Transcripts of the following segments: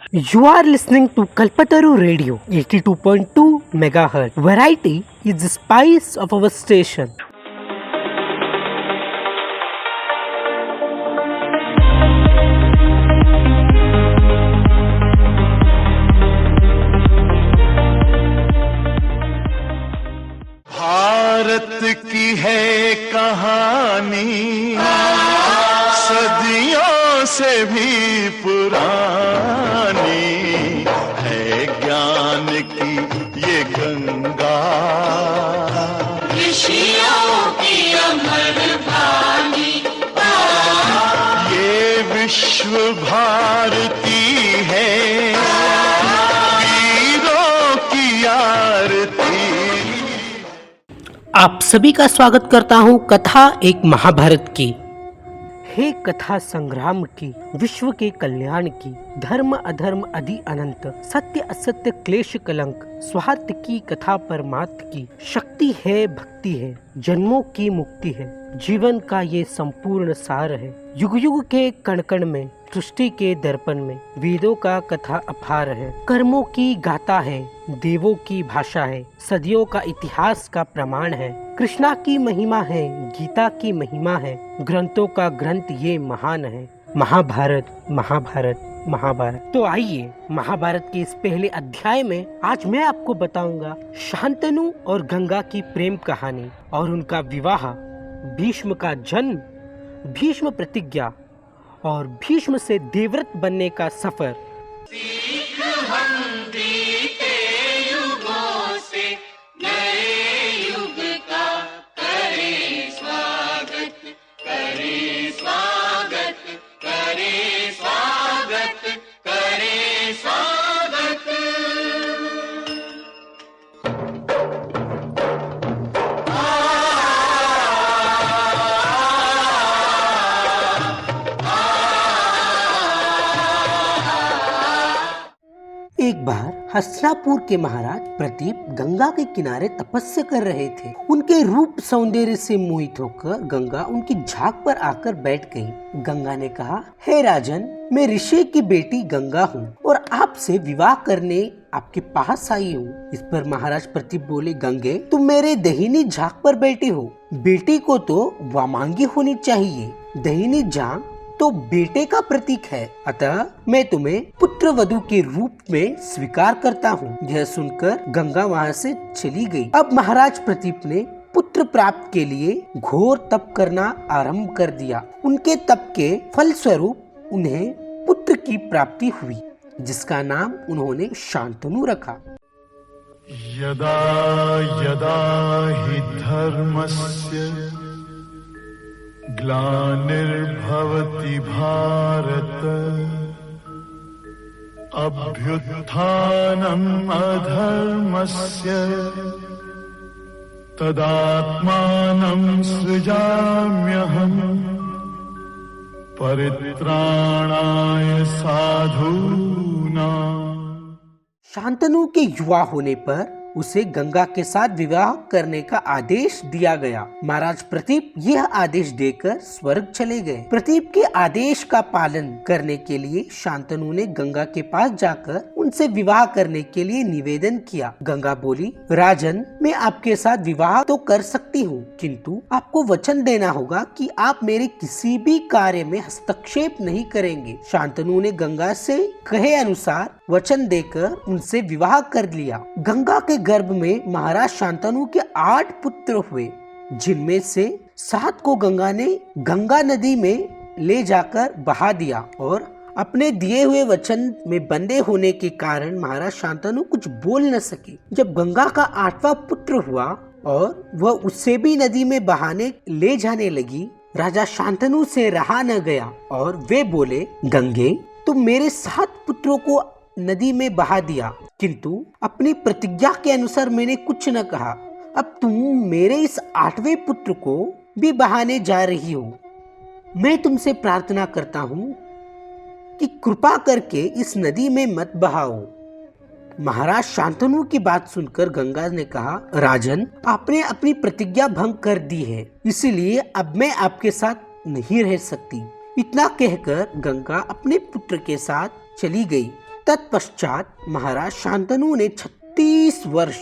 You are listening to Kalpataru Radio 82.2 MHz. Variety is the spice of our station. Bharat की है कहानी सदियों से भी पुरानी है, ज्ञान की ये गंगा ऋषियों की अमर वाणी, ये विश्व भारती है, वीरों की आरती। आप सभी का स्वागत करता हूँ कथा एक महाभारत की। हे कथा संग्राम की, विश्व के कल्याण की, धर्म अधर्म आदि अनंत, सत्य असत्य क्लेश कलंक, स्वार्थ की कथा परमार्थ की, शक्ति है भक्ति है, जन्मों की मुक्ति है, जीवन का ये संपूर्ण सार है। युग युग के कण कण में, सृष्टि के दर्पण में, वेदों का कथा अपार है, कर्मों की गाथा है, देवों की भाषा है, सदियों का इतिहास का प्रमाण है, कृष्णा की महिमा है, गीता की महिमा है, ग्रंथों का ग्रंथ ये महान है। महाभारत महाभारत महाभारत। तो आइए महाभारत के इस पहले अध्याय में आज मैं आपको बताऊंगा शांतनु और गंगा की प्रेम कहानी और उनका विवाह, भीष्म का जन्म, भीष्म प्रतिज्ञा और भीष्म से देवव्रत बनने का सफर। एक बार हस्तिनापुर के महाराज प्रतीप गंगा के किनारे तपस्या कर रहे थे। उनके रूप सौंदर्य से मोहित होकर गंगा उनकी झाग पर आकर बैठ गई। गंगा ने कहा, हे राजन, मैं ऋषि की बेटी गंगा हूँ और आपसे विवाह करने आपके पास आई हूँ। इस पर महाराज प्रतीप बोले, गंगे, तुम मेरे दहिनी झाग पर बैठी हो। बेटी को तो वामांगी होनी चाहिए। दहिनी झाग तो बेटे का प्रतीक है, अतः मैं तुम्हें पुत्र वधू के रूप में स्वीकार करता हूँ। यह सुनकर गंगा वहाँ से चली गई। अब महाराज प्रतीप ने पुत्र प्राप्त के लिए घोर तप करना आरंभ कर दिया। उनके तप के फल स्वरूप उन्हें पुत्र की प्राप्ति हुई, जिसका नाम उन्होंने शांतनु रखा। यदा यदा हि धर्मस्य ग्लानिर्भवति भारत अभ्युत्थानम् अधर्मस्य तदात्मानं सृजाम्यहम् परित्राणाय साधूनाम्। शांतनु के युवा होने पर उसे गंगा के साथ विवाह करने का आदेश दिया गया। महाराज प्रतीप यह आदेश देकर स्वर्ग चले गए। प्रतीप के आदेश का पालन करने के लिए शांतनु ने गंगा के पास जाकर उनसे विवाह करने के लिए निवेदन किया। गंगा बोली, राजन, मैं आपके साथ विवाह तो कर सकती हूँ, किंतु आपको वचन देना होगा कि आप मेरे किसी भी कार्य में हस्तक्षेप नहीं करेंगे। शांतनु ने गंगा से कहे अनुसार वचन देकर उनसे विवाह कर लिया। गंगा के गर्भ में महाराज शांतनु के 8 पुत्र हुए, जिनमें से 7 को गंगा ने गंगा नदी में ले जाकर बहा दिया और अपने दिए हुए वचन में बंधे होने के कारण महाराज शांतनु कुछ बोल न सके। जब गंगा का 8वां पुत्र हुआ और वह उससे भी नदी में बहाने ले जाने लगी, राजा शांतनु से रहा न गया और वे बोले, गंगे, तुम मेरे 7 पुत्रों को नदी में बहा दिया, किंतु अपनी प्रतिज्ञा के अनुसार मैंने कुछ न कहा। अब तुम मेरे इस 8वें पुत्र को भी बहाने जा रही हो। मैं तुमसे प्रार्थना करता हूँ कि कृपा करके इस नदी में मत बहाओ। महाराज शांतनु की बात सुनकर गंगा ने कहा, राजन, आपने अपनी प्रतिज्ञा भंग कर दी है, इसलिए अब मैं आपके साथ नहीं रह सकती। इतना कहकर गंगा अपने पुत्र के साथ चली गई। तत्पश्चात महाराज शांतनु ने 36 वर्ष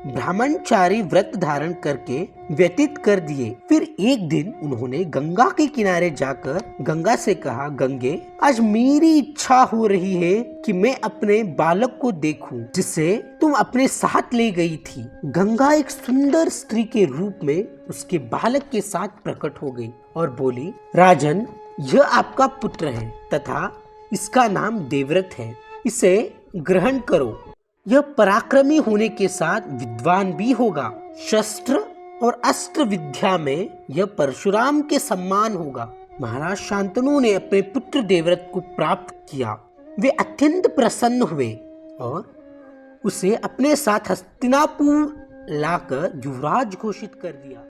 ब्राह्मणचारी व्रत धारण करके व्यतीत कर दिए। फिर एक दिन उन्होंने गंगा के किनारे जाकर गंगा से कहा, गंगे, आज मेरी इच्छा हो रही है कि मैं अपने बालक को देखूं जिसे तुम अपने साथ ले गई थी। गंगा एक सुंदर स्त्री के रूप में उसके बालक के साथ प्रकट हो गई और बोली, राजन, यह आपका पुत्र है तथा इसका नाम देवव्रत है, इसे ग्रहण करो। यह पराक्रमी होने के साथ विद्वान भी होगा। शस्त्र और अस्त्र विद्या में यह परशुराम के सम्मान होगा। महाराज शांतनु ने अपने पुत्र देवव्रत को प्राप्त किया। वे अत्यंत प्रसन्न हुए और उसे अपने साथ हस्तिनापुर लाकर युवराज घोषित कर दिया।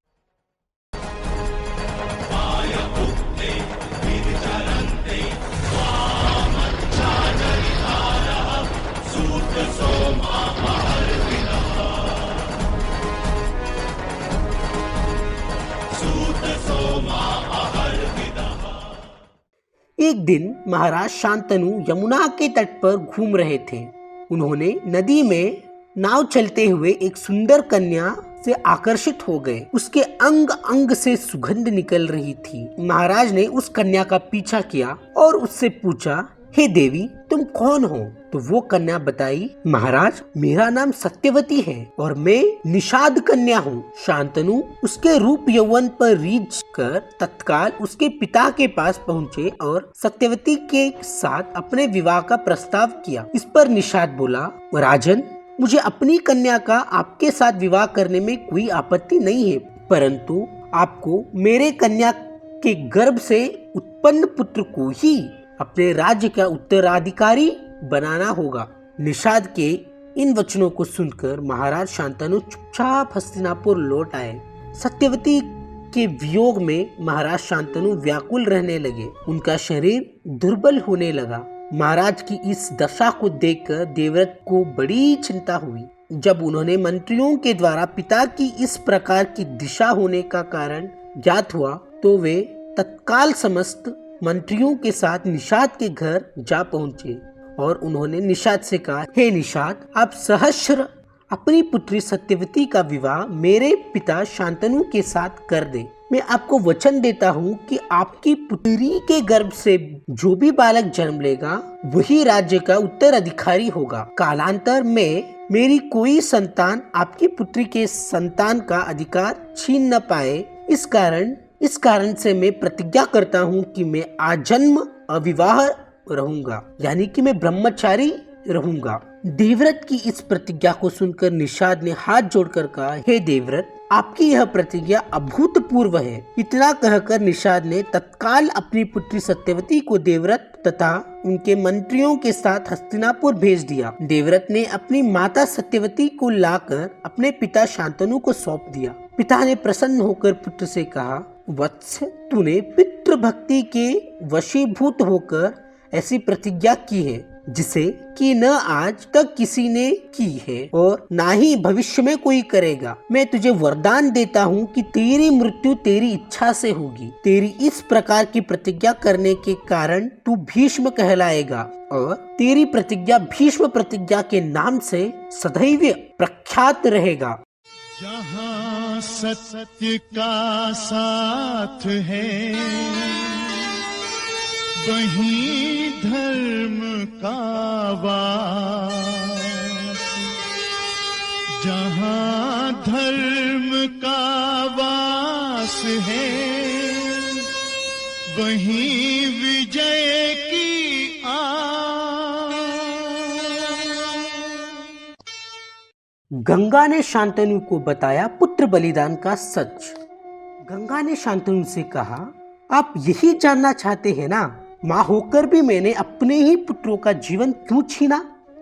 एक दिन महाराज शांतनु यमुना के तट पर घूम रहे थे। उन्होंने नदी में नाव चलते हुए एक सुंदर कन्या से आकर्षित हो गए। उसके अंग अंग से सुगंध निकल रही थी। महाराज ने उस कन्या का पीछा किया और उससे पूछा, हे देवी, तुम कौन हो? तो वो कन्या बताई, महाराज, मेरा नाम सत्यवती है और मैं निषाद कन्या हूँ। शांतनु उसके रूप यौवन पर रीझ कर तत्काल उसके पिता के पास पहुँचे और सत्यवती के साथ अपने विवाह का प्रस्ताव किया। इस पर निषाद बोला, राजन, मुझे अपनी कन्या का आपके साथ विवाह करने में कोई आपत्ति नहीं है, परंतु आपको मेरे कन्या के गर्भ से उत्पन्न पुत्र को ही अपने राज्य का उत्तराधिकारी बनाना होगा। निषाद के इन वचनों को सुनकर महाराज शांतनु चुपचाप हस्तिनापुर लौट आए। सत्यवती के वियोग में महाराज शांतनु व्याकुल रहने लगे। उनका शरीर दुर्बल होने लगा। महाराज की इस दशा को देखकर देवव्रत को बड़ी चिंता हुई। जब उन्होंने मंत्रियों के द्वारा पिता की इस प्रकार की दिशा होने का कारण ज्ञात हुआ तो वे तत्काल समस्त मंत्रियों के साथ निषाद के घर जा पहुंचे और उन्होंने निषाद से कहा, हे निषाद, आप सहस्र अपनी पुत्री सत्यवती का विवाह मेरे पिता शांतनु के साथ कर दे। मैं आपको वचन देता हूँ कि आपकी पुत्री के गर्भ से जो भी बालक जन्म लेगा वही राज्य का उत्तराधिकारी होगा। कालांतर में मेरी कोई संतान आपकी पुत्री के संतान का अधिकार छीन न पाए। इस कारण से मैं प्रतिज्ञा करता हूँ कि मैं आजन्म अविवाह रहूंगा, यानी कि मैं ब्रह्मचारी रहूंगा। देवव्रत की इस प्रतिज्ञा को सुनकर निषाद ने हाथ जोड़कर कहा, हे देवव्रत, आपकी यह प्रतिज्ञा अभूतपूर्व है। इतना कहकर निषाद ने तत्काल अपनी पुत्री सत्यवती को देवव्रत तथा उनके मंत्रियों के साथ हस्तिनापुर भेज दिया। देवव्रत ने अपनी माता सत्यवती को लाकर अपने पिता शांतनु को सौंप दिया। पिता ने प्रसन्न होकर पुत्र से कहा, वत्स, तूने पितृभक्ति के वशीभूत होकर ऐसी प्रतिज्ञा की है जिसे कि न आज तक किसी ने की है और ना ही भविष्य में कोई करेगा। मैं तुझे वरदान देता हूँ कि तेरी मृत्यु तेरी इच्छा से होगी। तेरी इस प्रकार की प्रतिज्ञा करने के कारण तू भीष्म कहलाएगा और तेरी प्रतिज्ञा भीष्म प्रतिज्ञा के नाम से सदैव प्रख्यात रहेगा। जहाँ सत्य का साथ है वहीं धर्म का वास, जहाँ धर्म का वास है वहीं विजय की आस। गंगा ने शांतनु को बताया पुत्र बलिदान का सच। गंगा ने शांतनु से कहा, आप यही जानना चाहते हैं ना, माँ होकर भी मैंने अपने ही पुत्रों का जीवन क्यों छीना?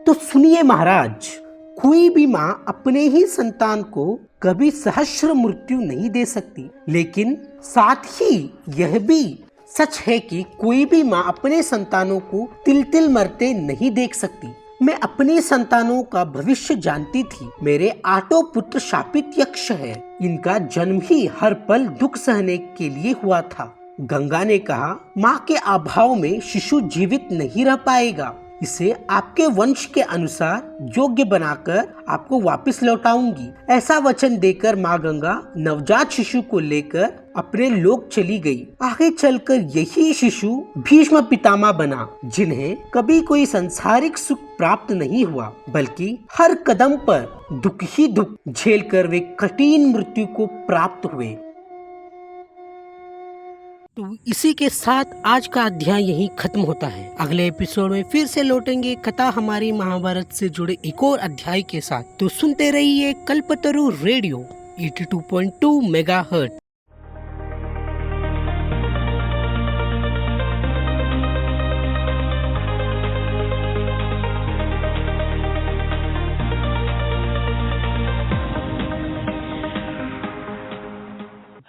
तो सुनिए महाराज, कोई भी माँ अपने ही संतान को कभी सहस्र मृत्यु नहीं दे सकती, लेकिन साथ ही यह भी सच है कि कोई भी माँ अपने संतानों को तिल तिल मरते नहीं देख सकती। मैं अपने संतानों का भविष्य जानती थी। मेरे 8 पुत्र शापित यक्ष है। इनका जन्म ही हर पल दुख सहने के लिए हुआ था। गंगा ने कहा, माँ के अभाव में शिशु जीवित नहीं रह पाएगा। इसे आपके वंश के अनुसार योग्य बनाकर आपको वापस लौटाऊंगी। ऐसा वचन देकर माँ गंगा नवजात शिशु को लेकर अपने लोक चली गई। आगे चलकर यही शिशु भीष्म पितामह बना, जिन्हें कभी कोई सांसारिक सुख प्राप्त नहीं हुआ, बल्कि हर कदम पर दुख ही दुख झेलकर वे कठिन मृत्यु को प्राप्त हुए। तो इसी के साथ आज का अध्याय यहीं खत्म होता है। अगले एपिसोड में फिर से लौटेंगे कथा हमारी महाभारत से जुड़े एक और अध्याय के साथ। तो सुनते रहिए कल्पतरु रेडियो 82.2 मेगाहर्ट्ज।